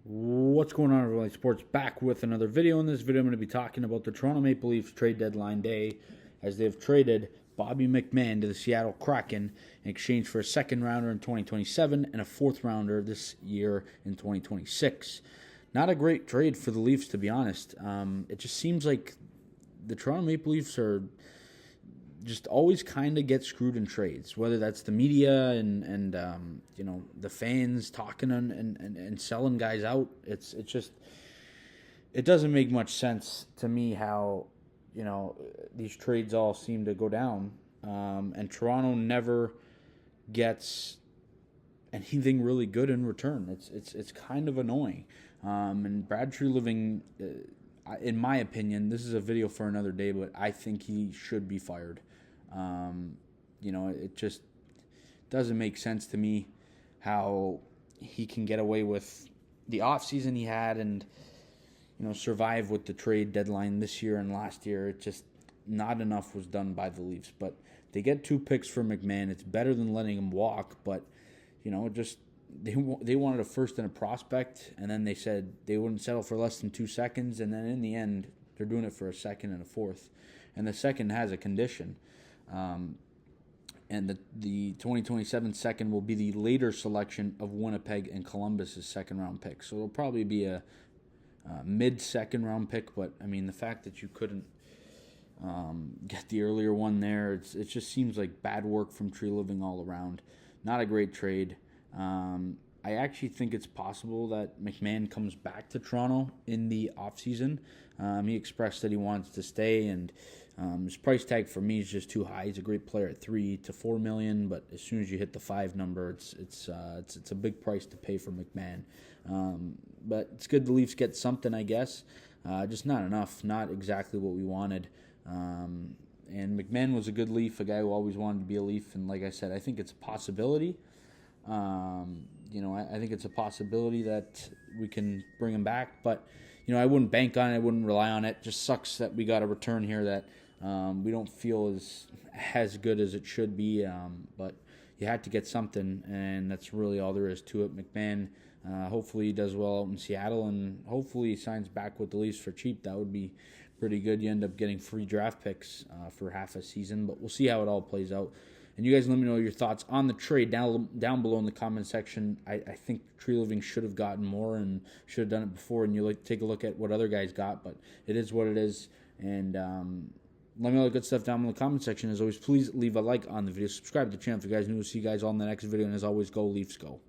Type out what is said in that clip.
What's going on, everyone? Sports back with another video. In this video, I'm going to be talking about the Toronto Maple Leafs trade deadline day, as they've traded Bobby McMann to the Seattle Kraken in exchange for a second rounder in 2027 and a fourth rounder this year in 2026. Not a great trade for the Leafs, to be honest. It just seems like the Toronto Maple Leafs are just always kind of get screwed in trades, whether that's the media and the fans talking and selling guys out. It's just, it doesn't make much sense to me how these trades all seem to go down, and Toronto never gets anything really good in return. It's kind of annoying, and Brad Treliving, in my opinion, this is a video for another day, but I think he should be fired. It just doesn't make sense to me how he can get away with the offseason he had and, survive with the trade deadline this year and last year. It just, not enough was done by the Leafs. But they get 2 picks for McMahon. It's better than letting him walk, but, they wanted a first and a prospect, and then they said they wouldn't settle for less than 2 seconds, and then in the end, they're doing it for a second and a fourth. And the second has a condition. And the 2027 second will be the later selection of Winnipeg and Columbus's second-round pick. So it'll probably be a mid-second round pick, but, I mean, the fact that you couldn't get the earlier one there, it just seems like bad work from Treliving all around. Not a great trade. I actually think it's possible that McMahon comes back to Toronto in the offseason. He expressed that he wants to stay, and his price tag for me is just too high. He's a great player at $3 to $4 million, but as soon as you hit the 5 number, it's a big price to pay for McMahon. But it's good the Leafs get something, I guess. Just not enough, not exactly what we wanted. And McMahon was a good Leaf, a guy who always wanted to be a Leaf, and like I said, I think it's a possibility. I think it's a possibility that we can bring him back, but I wouldn't bank on it. I wouldn't rely on it. Just sucks that we got a return here that we don't feel is as good as it should be. But you had to get something, and that's really all there is to it. McMahon, hopefully he does well out in Seattle, and hopefully he signs back with the Leafs for cheap. That would be pretty good. You end up getting free draft picks for half a season, but we'll see how it all plays out. And you guys let me know your thoughts on the trade down below in the comment section. I think Treliving should have gotten more and should have done it before, and you take a look at what other guys got, but it is what it is. And let me know the good stuff down in the comment section. As always, please leave a like on the video. Subscribe to the channel if you guys are new. See you guys all in the next video. And as always, go Leafs, go.